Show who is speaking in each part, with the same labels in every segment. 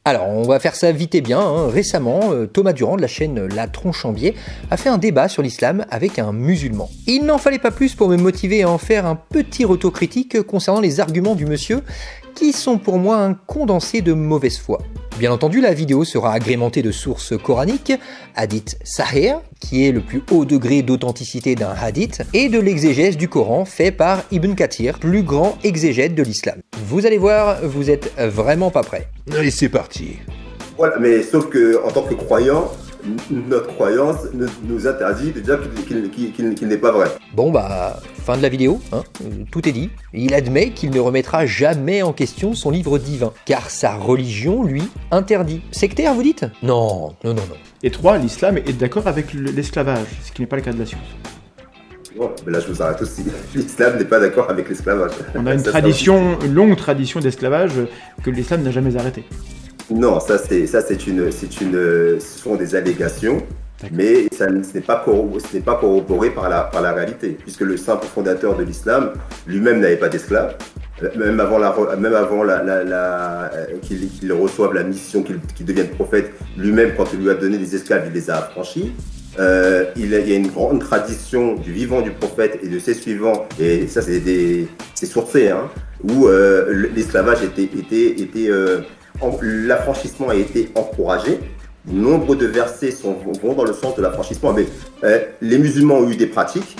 Speaker 1: Alors, on va faire ça vite et bien. Hein. Récemment, Thomas Durand de la chaîne La Tronche en Biais a fait un débat sur l'islam avec un musulman. Il n'en fallait pas plus pour me motiver à en faire un petit retour critique concernant les arguments du monsieur, qui sont pour moi un condensé de mauvaise foi. Bien entendu, la vidéo sera agrémentée de sources coraniques, hadith sahih, qui est le plus haut degré d'authenticité d'un hadith, et de l'exégèse du Coran fait par Ibn Kathir, plus grand exégète de l'islam. Vous allez voir, vous êtes vraiment pas prêts.
Speaker 2: Allez, c'est parti.
Speaker 3: Voilà, mais sauf que en tant que croyant, notre croyance nous interdit de dire qu'il n'est pas vrai.
Speaker 1: Bon bah, fin de la vidéo, hein, tout est dit. Il admet qu'il ne remettra jamais en question son livre divin, car sa religion, lui, interdit. Sectaire, vous dites? Non.
Speaker 4: Et 3, l'islam est d'accord avec l'esclavage, ce qui n'est pas le cas de la science.
Speaker 3: Bon, mais là je vous arrête aussi. L'islam n'est pas d'accord avec l'esclavage.
Speaker 4: On a une longue tradition d'esclavage que l'islam n'a jamais arrêtée.
Speaker 3: Non, ce sont des allégations, mais ce n'est pas corroboré par la réalité, puisque le simple fondateur de l'islam lui-même n'avait pas d'esclaves, même avant qu'il reçoive la mission, qu'il devienne prophète, lui-même quand il lui a donné des esclaves, il les a affranchis. Il y a une grande tradition du vivant du prophète et de ses suivants, et ça c'est sourcé, hein, où l'esclavage l'affranchissement a été encouragé. Nombre de versets vont dans le sens de l'affranchissement. Mais les musulmans ont eu des pratiques,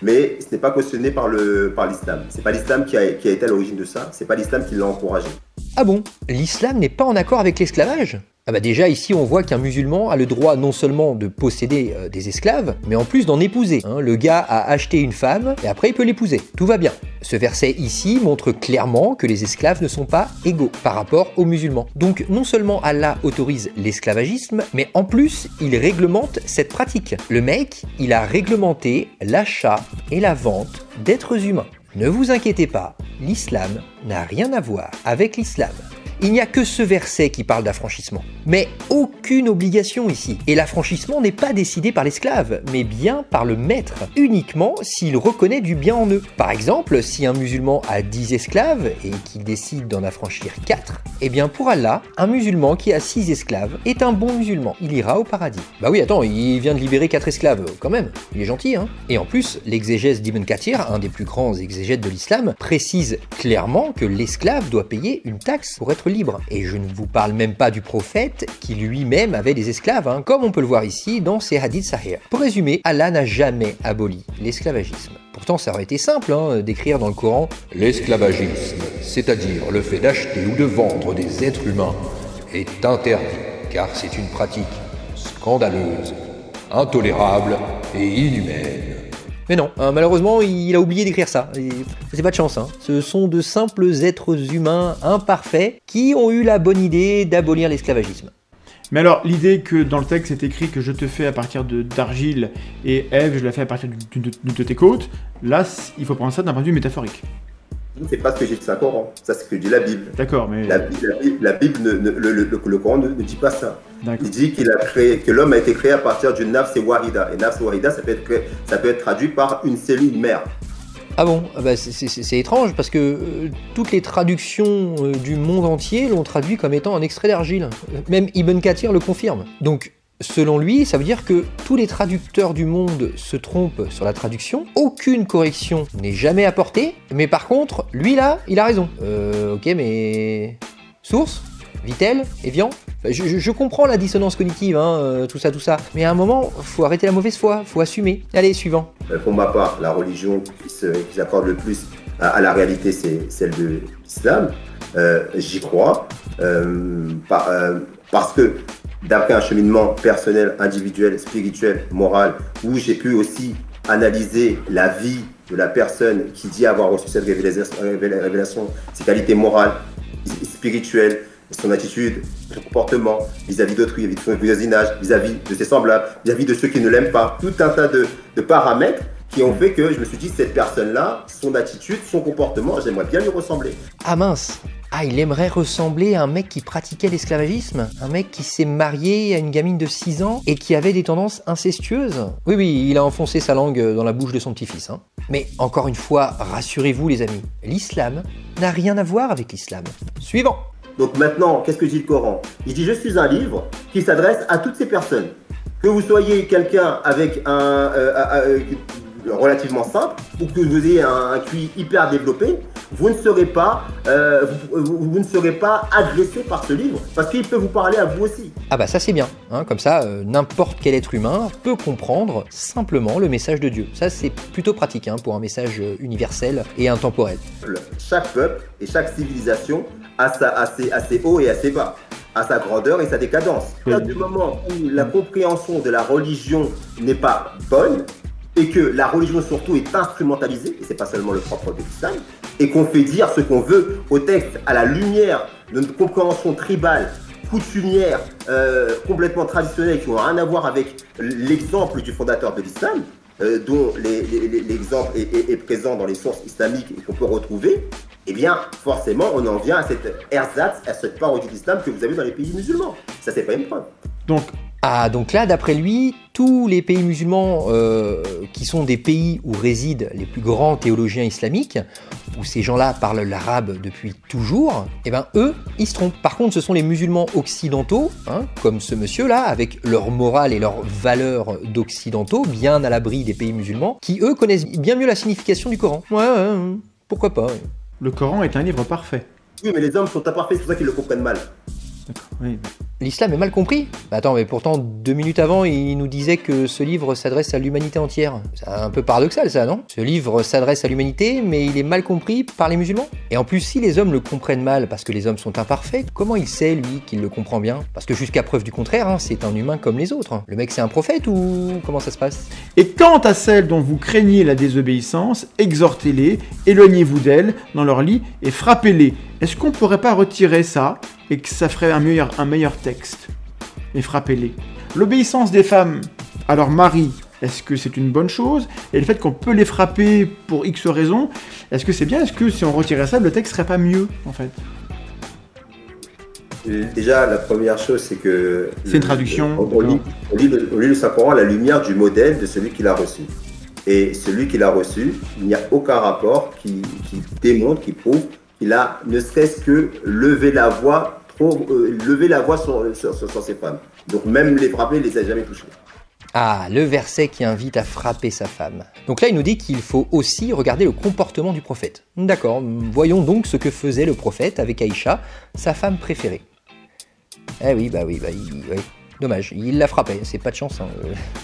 Speaker 3: mais ce n'est pas cautionné par l'islam. C'est pas l'islam qui a été à l'origine de ça. C'est pas l'islam qui l'a encouragé.
Speaker 1: Ah bon? L'islam n'est pas en accord avec l'esclavage? Ah bah déjà ici on voit qu'un musulman a le droit non seulement de posséder des esclaves, mais en plus d'en épouser. Hein. Le gars a acheté une femme et après il peut l'épouser. Tout va bien. Ce verset ici montre clairement que les esclaves ne sont pas égaux par rapport aux musulmans. Donc non seulement Allah autorise l'esclavagisme, mais en plus il réglemente cette pratique. Le mec, il a réglementé l'achat et la vente d'êtres humains. Ne vous inquiétez pas, l'islam n'a rien à voir avec l'islam. Il n'y a que ce verset qui parle d'affranchissement. Mais aucune obligation ici. Et l'affranchissement n'est pas décidé par l'esclave, mais bien par le maître, uniquement s'il reconnaît du bien en eux. Par exemple, si un musulman a 10 esclaves et qu'il décide d'en affranchir 4, eh bien pour Allah, un musulman qui a 6 esclaves est un bon musulman. Il ira au paradis. Bah oui, attends, il vient de libérer 4 esclaves, quand même. Il est gentil, hein. Et en plus, l'exégèse d'Ibn Kathir, un des plus grands exégètes de l'islam, précise clairement que l'esclave doit payer une taxe pour être libre. Et je ne vous parle même pas du prophète qui lui-même avait des esclaves, hein, comme on peut le voir ici dans ces hadiths sahih. Pour résumer, Allah n'a jamais aboli l'esclavagisme. Pourtant, ça aurait été simple hein, d'écrire dans le Coran « L'esclavagisme, c'est-à-dire le fait d'acheter ou de vendre des êtres humains, est interdit, car c'est une pratique scandaleuse, intolérable et inhumaine. » Mais non, hein, malheureusement, il a oublié d'écrire ça. C'est pas de chance, hein. Ce sont de simples êtres humains imparfaits qui ont eu la bonne idée d'abolir l'esclavagisme.
Speaker 4: Mais alors, l'idée que dans le texte c'est écrit que je te fais à partir d'argile et Ève, je la fais à partir de tes côtes, là, il faut prendre ça d'un point de vue métaphorique.
Speaker 3: C'est pas ce que j'ai dit, c'est un Coran. Ça, c'est ce que dit la Bible.
Speaker 4: D'accord, mais...
Speaker 3: La Bible le Coran ne dit pas ça. Il dit que l'homme a été créé à partir du nafs et wahida. Et nafs et wahida, ça peut être traduit par une cellule mère.
Speaker 1: Ah bon? Bah c'est étrange parce que toutes les traductions du monde entier l'ont traduit comme étant un extrait d'argile. Même Ibn Kathir le confirme. Donc, selon lui, ça veut dire que tous les traducteurs du monde se trompent sur la traduction, aucune correction n'est jamais apportée, mais par contre, lui là, il a raison. Ok, mais... Source? Vitel? Evian? Je comprends la dissonance cognitive, hein, tout ça, mais à un moment, faut arrêter la mauvaise foi, faut assumer. Allez, suivant.
Speaker 3: Pour ma part, la religion qui s'accorde le plus à la réalité, c'est celle de l'islam. J'y crois, parce que d'après un cheminement personnel, individuel, spirituel, moral, où j'ai pu aussi analyser la vie de la personne qui dit avoir reçu cette révélation, ses qualités morales, spirituelles, son attitude, son comportement vis-à-vis d'autrui, vis-à-vis de son voisinage, vis-à-vis de ses semblables, vis-à-vis de ceux qui ne l'aiment pas. Tout un tas de paramètres qui ont fait que je me suis dit, cette personne-là, son attitude, son comportement, j'aimerais bien lui ressembler.
Speaker 1: Ah mince! Ah, il aimerait ressembler à un mec qui pratiquait l'esclavagisme? Un mec qui s'est marié à une gamine de 6 ans et qui avait des tendances incestueuses? Oui, il a enfoncé sa langue dans la bouche de son petit-fils. Hein. Mais encore une fois, rassurez-vous les amis, l'islam n'a rien à voir avec l'islam. Suivant!
Speaker 3: Donc maintenant, qu'est-ce que dit le Coran? Il dit, je suis un livre qui s'adresse à toutes ces personnes. Que vous soyez quelqu'un avec relativement simple ou que vous ayez un QI hyper développé, vous ne serez pas agressé par ce livre parce qu'il peut vous parler à vous aussi.
Speaker 1: Ah bah ça c'est bien, hein, comme ça n'importe quel être humain peut comprendre simplement le message de Dieu. Ça c'est plutôt pratique hein, pour un message universel et intemporel.
Speaker 3: Chaque peuple et chaque civilisation a ses hauts et a ses bas, à sa grandeur et sa décadence. Du moment où la compréhension de la religion n'est pas bonne, et que la religion surtout est instrumentalisée, et c'est pas seulement le propre de l'islam, et qu'on fait dire ce qu'on veut au texte à la lumière de notre compréhension tribale, coutumière, complètement traditionnelle, qui n'ont rien à voir avec l'exemple du fondateur de l'islam, dont l'exemple est présent dans les sources islamiques et qu'on peut retrouver, eh bien forcément on en vient à cette ersatz, à cette parodie de l'islam que vous avez dans les pays musulmans. Ça c'est pas une preuve.
Speaker 1: Donc là, d'après lui, tous les pays musulmans qui sont des pays où résident les plus grands théologiens islamiques, où ces gens-là parlent l'arabe depuis toujours, eh ben eux, ils se trompent. Par contre, ce sont les musulmans occidentaux, hein, comme ce monsieur-là, avec leur morale et leurs valeurs d'occidentaux, bien à l'abri des pays musulmans, qui eux connaissent bien mieux la signification du Coran. Ouais, pourquoi pas. Ouais.
Speaker 4: Le Coran est un livre parfait.
Speaker 3: Oui, mais les hommes sont imparfaits, c'est pour ça qu'ils le comprennent mal.
Speaker 4: D'accord, oui.
Speaker 1: L'islam est mal compris. Bah attends, mais pourtant, 2 minutes avant, il nous disait que ce livre s'adresse à l'humanité entière. C'est un peu paradoxal, ça, non? Ce livre s'adresse à l'humanité, mais il est mal compris par les musulmans. Et en plus, si les hommes le comprennent mal parce que les hommes sont imparfaits, comment il sait, lui, qu'il le comprend bien? Parce que jusqu'à preuve du contraire, hein, c'est un humain comme les autres. Le mec, c'est un prophète ou comment ça se passe?
Speaker 4: Et quant à celles dont vous craignez la désobéissance, exhortez-les, éloignez-vous d'elles dans leur lit et frappez-les. Est-ce qu'on pourrait pas retirer ça et que ça ferait un meilleur texte? Et frappez-les. L'obéissance des femmes à leur mari, est-ce que c'est une bonne chose? Et le fait qu'on peut les frapper pour X raisons, est-ce que c'est bien? Est-ce que si on retirait ça, le texte serait pas mieux, en fait?
Speaker 3: Déjà, la première chose, c'est que...
Speaker 4: C'est une traduction.
Speaker 3: On lit le Saint-Coran à la lumière du modèle de celui qui l'a reçu. Et celui qui l'a reçu, il n'y a aucun rapport qui démontre, qui prouve qu'il a ne serait-ce que levé la voix sur ces femmes. Donc même les frapper, il les a jamais touchés.
Speaker 1: Ah, le verset qui invite à frapper sa femme. Donc là, il nous dit qu'il faut aussi regarder le comportement du prophète. D'accord, voyons donc ce que faisait le prophète avec Aïcha, sa femme préférée. Eh oui, oui. Dommage, il la frappait, c'est pas de chance. Hein.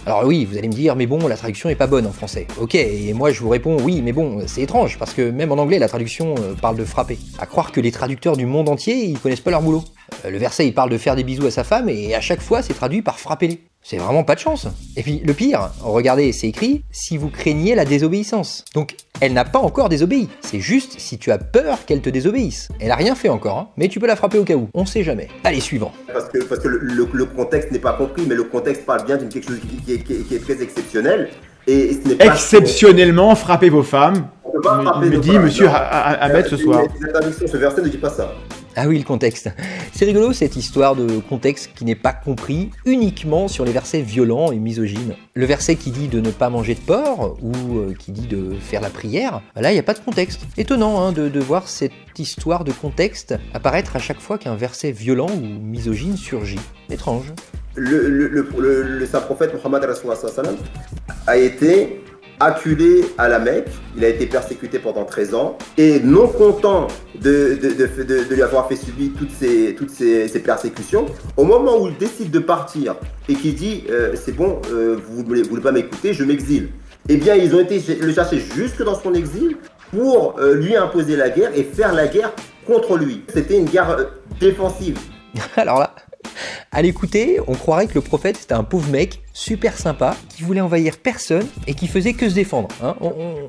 Speaker 1: Alors oui, vous allez me dire, mais bon, la traduction est pas bonne en français. Ok, et moi je vous réponds, oui, mais bon, c'est étrange, parce que même en anglais, la traduction parle de frapper. À croire que les traducteurs du monde entier, ils connaissent pas leur boulot. Le verset, il parle de faire des bisous à sa femme, et à chaque fois, c'est traduit par frapper-les. C'est vraiment pas de chance. Et puis, le pire, regardez, c'est écrit « si vous craignez la désobéissance ». Donc, elle n'a pas encore désobéi. C'est juste si tu as peur qu'elle te désobéisse. Elle a rien fait encore, hein, mais tu peux la frapper au cas où. On sait jamais. Allez, suivant.
Speaker 3: Parce que le contexte n'est pas compris, mais le contexte parle bien d'une quelque chose qui est très exceptionnel. Et ce n'est pas
Speaker 4: exceptionnellement, frappez vos femmes. Me dit monsieur Ahmed ce soir.
Speaker 3: Ce verset ne dit pas ça.
Speaker 1: Ah oui, le contexte. C'est rigolo cette histoire de contexte qui n'est pas compris uniquement sur les versets violents et misogynes. Le verset qui dit de ne pas manger de porc ou qui dit de faire la prière, là il n'y a pas de contexte. Étonnant hein, de voir cette histoire de contexte apparaître à chaque fois qu'un verset violent ou misogyne surgit. Étrange.
Speaker 3: Le saint prophète Mohammed a été acculé à la Mecque, il a été persécuté pendant 13 ans et non content de lui avoir fait subir toutes ces persécutions, au moment où il décide de partir et qu'il dit c'est bon, vous ne voulez pas m'écouter, je m'exile. Eh bien ils ont été le chercher jusque dans son exil pour lui imposer la guerre et faire la guerre contre lui. C'était une guerre défensive.
Speaker 1: Alors là, à l'écouter, on croirait que le prophète c'était un pauvre mec super sympa qui voulait envahir personne et qui faisait que se défendre. Hein.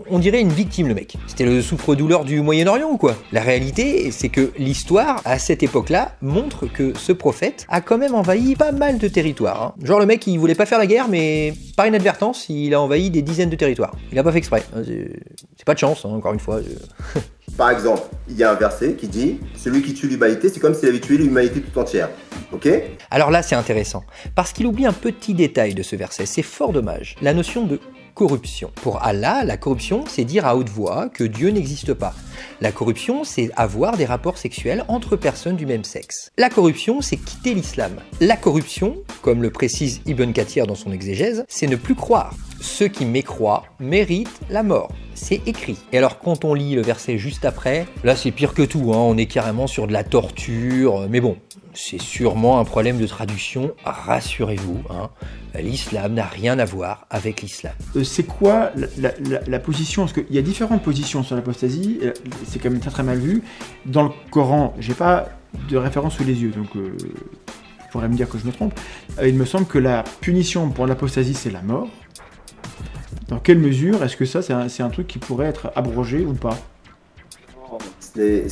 Speaker 1: On dirait une victime le mec. C'était le souffre-douleur du Moyen-Orient ou quoi? La réalité, c'est que l'histoire, à cette époque-là, montre que ce prophète a quand même envahi pas mal de territoires. Hein. Genre le mec, il voulait pas faire la guerre, mais par inadvertance, il a envahi des dizaines de territoires. Il a pas fait exprès. C'est pas de chance, hein, encore une fois.
Speaker 3: Par exemple, il y a un verset qui dit « Celui qui tue l'humanité, c'est comme s'il avait tué l'humanité tout entière. » Ok ?
Speaker 1: Alors là, c'est intéressant, parce qu'il oublie un petit détail de ce verset. C'est fort dommage. La notion de corruption. Pour Allah, la corruption, c'est dire à haute voix que Dieu n'existe pas. La corruption, c'est avoir des rapports sexuels entre personnes du même sexe. La corruption, c'est quitter l'islam. La corruption, comme le précise Ibn Kathir dans son exégèse, c'est ne plus croire. Ceux qui mécroient méritent la mort. C'est écrit. Et alors quand on lit le verset juste après, là c'est pire que tout, hein. On est carrément sur de la torture, mais bon, c'est sûrement un problème de traduction, rassurez-vous, hein. L'islam n'a rien à voir avec l'islam.
Speaker 4: C'est quoi la position? Parce qu'il y a différentes positions sur l'apostasie, c'est quand même très très mal vu. Dans le Coran, j'ai pas de référence sous les yeux, donc je pourrais me dire que je me trompe. Il me semble que la punition pour l'apostasie, c'est la mort. Dans quelle mesure est-ce que ça, c'est un truc qui pourrait être abrogé ou pas?
Speaker 3: Le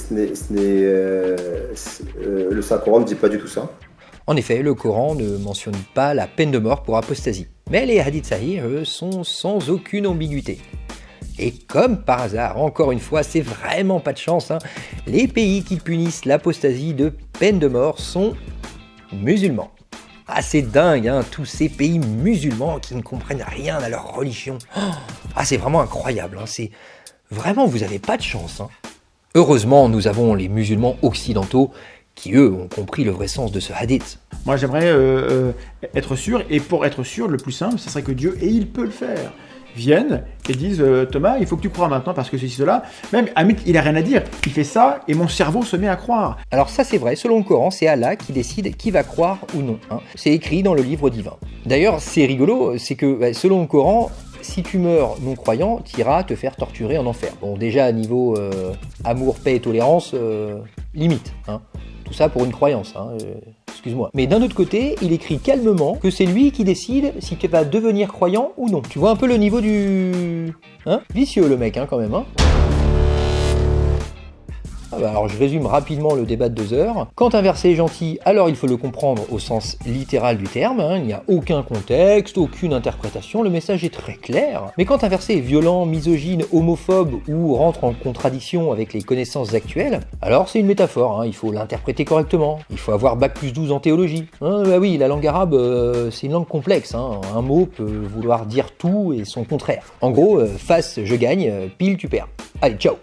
Speaker 3: Saint-Coran ne dit pas du tout ça.
Speaker 1: En effet, le Coran ne mentionne pas la peine de mort pour apostasie. Mais les hadiths sahih, eux, sont sans aucune ambiguïté. Et comme par hasard, encore une fois, c'est vraiment pas de chance, hein, les pays qui punissent l'apostasie de peine de mort sont musulmans. Ah, c'est dingue, hein, tous ces pays musulmans qui ne comprennent rien à leur religion. Ah, c'est vraiment incroyable, hein, c'est... Vraiment, vous avez pas de chance, hein. Heureusement, nous avons les musulmans occidentaux qui, eux, ont compris le vrai sens de ce hadith.
Speaker 4: Moi, j'aimerais être sûr, et pour être sûr, le plus simple, ce serait que Dieu, et il peut le faire, viennent et disent Thomas, il faut que tu crois maintenant parce que ceci, cela. Même Amit, il a rien à dire. Il fait ça et mon cerveau se met à croire.
Speaker 1: Alors ça c'est vrai, selon le Coran, c'est Allah qui décide qui va croire ou non, hein. C'est écrit dans le livre divin. D'ailleurs, c'est rigolo, c'est que selon le Coran, si tu meurs non-croyant, tu iras te faire torturer en enfer. Bon, déjà à niveau amour, paix et tolérance, limite, hein. Tout ça pour une croyance, hein, excuse-moi. Mais d'un autre côté, il écrit calmement que c'est lui qui décide si tu vas devenir croyant ou non. Tu vois un peu le niveau du... Hein? Vicieux le mec, hein, quand même, hein. Alors je résume rapidement le débat de 2 heures. Quand un verset est gentil, alors il faut le comprendre au sens littéral du terme, hein. Il n'y a aucun contexte, aucune interprétation, le message est très clair. Mais quand un verset est violent, misogyne, homophobe ou rentre en contradiction avec les connaissances actuelles, alors c'est une métaphore, hein. Il faut l'interpréter correctement. Il faut avoir bac+12 en théologie. Hein, bah oui, la langue arabe, c'est une langue complexe, hein. Un mot peut vouloir dire tout et son contraire. En gros, face je gagne, pile tu perds. Allez, ciao.